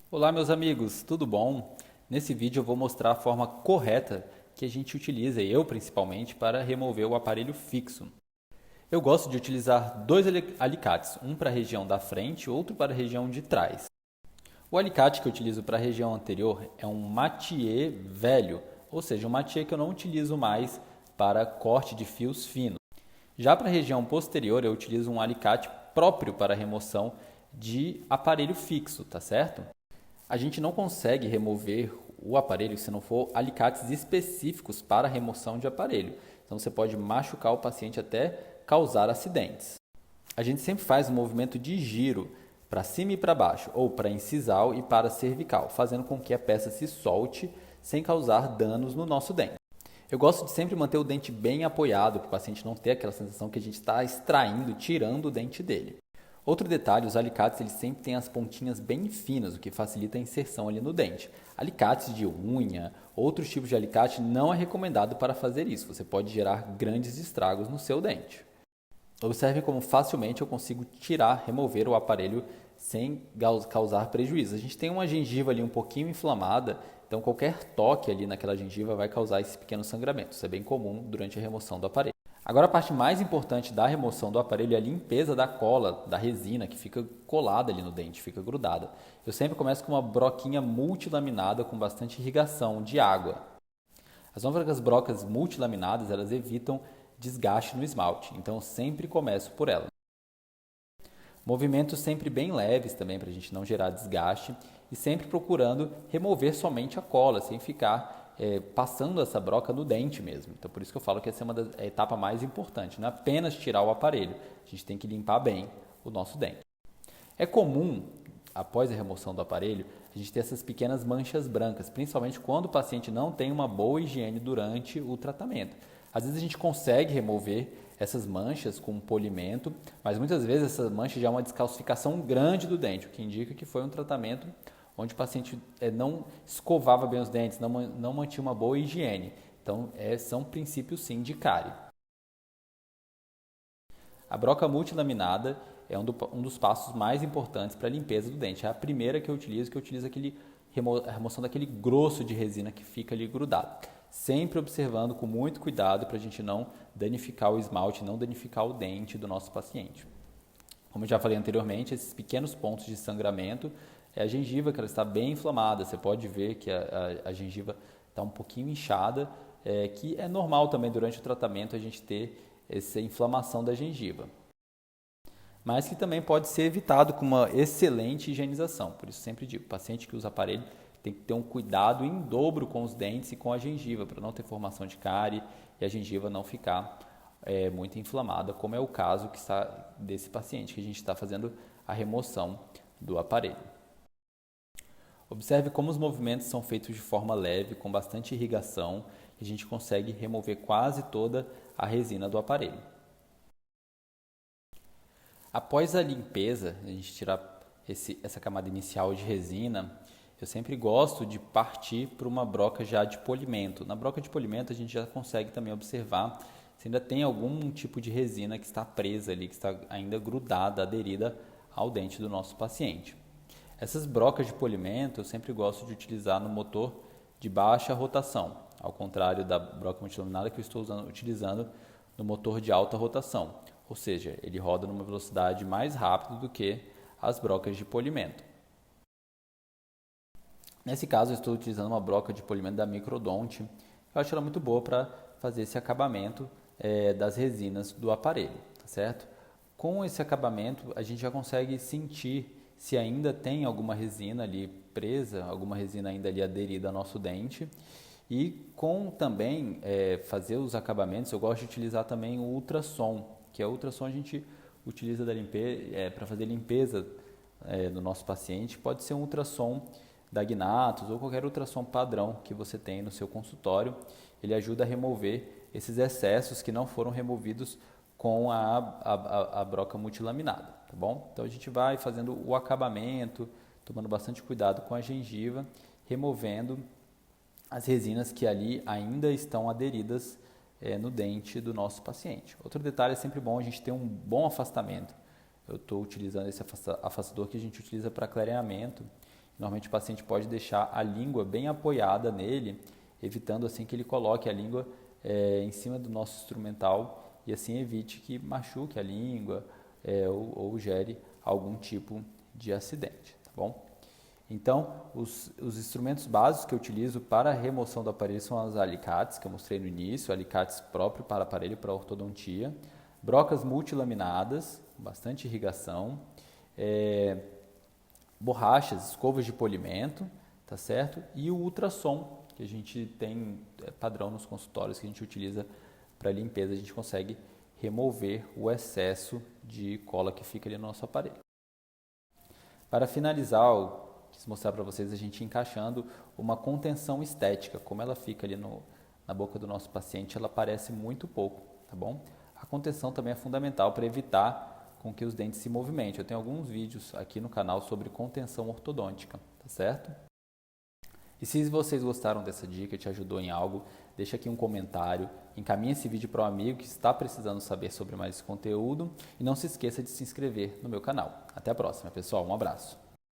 Olá, meus amigos, tudo bom? Nesse vídeo eu vou mostrar a forma correta que a gente utiliza, e eu principalmente, para remover o aparelho fixo. Eu gosto de utilizar dois alicates, um para a região da frente e outro para a região de trás. O alicate que eu utilizo para a região anterior é um Mathieu velho, ou seja, um Mathieu que eu não utilizo mais para corte de fios finos. Já para a região posterior eu utilizo um alicate próprio para remoção de aparelho fixo, tá certo? A gente não consegue remover o aparelho se não for alicates específicos para remoção de aparelho. Então você pode machucar o paciente até causar acidentes. A gente sempre faz um movimento de giro para cima e para baixo, ou para incisal e para cervical, fazendo com que a peça se solte sem causar danos no nosso dente. Eu gosto de sempre manter o dente bem apoiado para o paciente não ter aquela sensação que a gente está extraindo, tirando o dente dele. Outro detalhe, os alicates eles sempre têm as pontinhas bem finas, o que facilita a inserção ali no dente. Alicates de unha, outros tipos de alicate não é recomendado para fazer isso, você pode gerar grandes estragos no seu dente. Observe como facilmente eu consigo tirar, remover o aparelho sem causar prejuízo. A gente tem uma gengiva ali um pouquinho inflamada, então qualquer toque ali naquela gengiva vai causar esse pequeno sangramento. Isso é bem comum durante a remoção do aparelho. Agora a parte mais importante da remoção do aparelho é a limpeza da cola, da resina que fica colada ali no dente, fica grudada. Eu sempre começo com uma broquinha multilaminada com bastante irrigação de água. As únicas brocas multilaminadas, elas evitam desgaste no esmalte, então eu sempre começo por ela. Movimentos sempre bem leves também para a gente não gerar desgaste e sempre procurando remover somente a cola, sem ficar passando essa broca no dente mesmo. Então por isso que eu falo que essa é a etapa mais importante, não é apenas tirar o aparelho, a gente tem que limpar bem o nosso dente. É comum, após a remoção do aparelho, a gente ter essas pequenas manchas brancas, principalmente quando o paciente não tem uma boa higiene durante o tratamento. Às vezes a gente consegue remover essas manchas com um polimento, mas muitas vezes essa mancha já é uma descalcificação grande do dente, o que indica que foi um tratamento onde o paciente não escovava bem os dentes, não mantinha uma boa higiene. Então, são princípios sim de cárie. A broca multilaminada é um dos passos mais importantes para a limpeza do dente. É a primeira que eu utilizo a remoção daquele grosso de resina que fica ali grudado. Sempre observando com muito cuidado para a gente não danificar o esmalte, não danificar o dente do nosso paciente. Como eu já falei anteriormente, esses pequenos pontos de sangramento é a gengiva que ela está bem inflamada. Você pode ver que a gengiva está um pouquinho inchada, que é normal também durante o tratamento a gente ter essa inflamação da gengiva, mas que também pode ser evitado com uma excelente higienização. Por isso sempre digo, o paciente que usa aparelho tem que ter um cuidado em dobro com os dentes e com a gengiva, para não ter formação de cárie e a gengiva não ficar muito inflamada, como é o caso que está desse paciente que a gente está fazendo a remoção do aparelho. Observe como os movimentos são feitos de forma leve, com bastante irrigação, e a gente consegue remover quase toda a resina do aparelho. Após a limpeza, a gente tirar essa camada inicial de resina, eu sempre gosto de partir para uma broca já de polimento. Na broca de polimento a gente já consegue também observar se ainda tem algum tipo de resina que está presa ali, que está ainda grudada, aderida ao dente do nosso paciente. Essas brocas de polimento eu sempre gosto de utilizar no motor de baixa rotação, ao contrário da broca multilaminada que eu estou utilizando no motor de alta rotação, ou seja, ele roda numa velocidade mais rápida do que as brocas de polimento. Nesse caso, eu estou utilizando uma broca de polimento da Microdonte, eu acho ela muito boa para fazer esse acabamento das resinas do aparelho, tá certo? Com esse acabamento, a gente já consegue sentir se ainda tem alguma resina ali presa, alguma resina ainda ali aderida ao nosso dente. E com também fazer os acabamentos, eu gosto de utilizar também o ultrassom, que o ultrassom a gente utiliza para fazer limpeza do nosso paciente. Pode ser um ultrassom da Gnatus ou qualquer ultrassom padrão que você tem no seu consultório. Ele ajuda a remover esses excessos que não foram removidos com a broca multilaminada, tá bom? Então a gente vai fazendo o acabamento, tomando bastante cuidado com a gengiva, removendo as resinas que ali ainda estão aderidas no dente do nosso paciente. Outro detalhe, é sempre bom a gente ter um bom afastamento. Eu estou utilizando esse afastador que a gente utiliza para clareamento. Normalmente o paciente pode deixar a língua bem apoiada nele, evitando assim que ele coloque a língua em cima do nosso instrumental e assim evite que machuque a língua ou gere algum tipo de acidente, tá bom? Então, os instrumentos básicos que eu utilizo para a remoção do aparelho são os alicates, que eu mostrei no início, alicates próprios para aparelho, para ortodontia, brocas multilaminadas, bastante irrigação, borrachas, escovas de polimento, tá certo? E o ultrassom, que a gente tem padrão nos consultórios que a gente utiliza para limpeza, a gente consegue remover o excesso de cola que fica ali no nosso aparelho. Para finalizar, eu quis mostrar para vocês a gente encaixando uma contenção estética, como ela fica ali na boca do nosso paciente, ela aparece muito pouco, tá bom? A contenção também é fundamental para evitar com que os dentes se movimentem. Eu tenho alguns vídeos aqui no canal sobre contenção ortodôntica, tá certo? E se vocês gostaram dessa dica, te ajudou em algo, deixa aqui um comentário, encaminhe esse vídeo para um amigo que está precisando saber sobre mais esse conteúdo e não se esqueça de se inscrever no meu canal. Até a próxima, pessoal. Um abraço.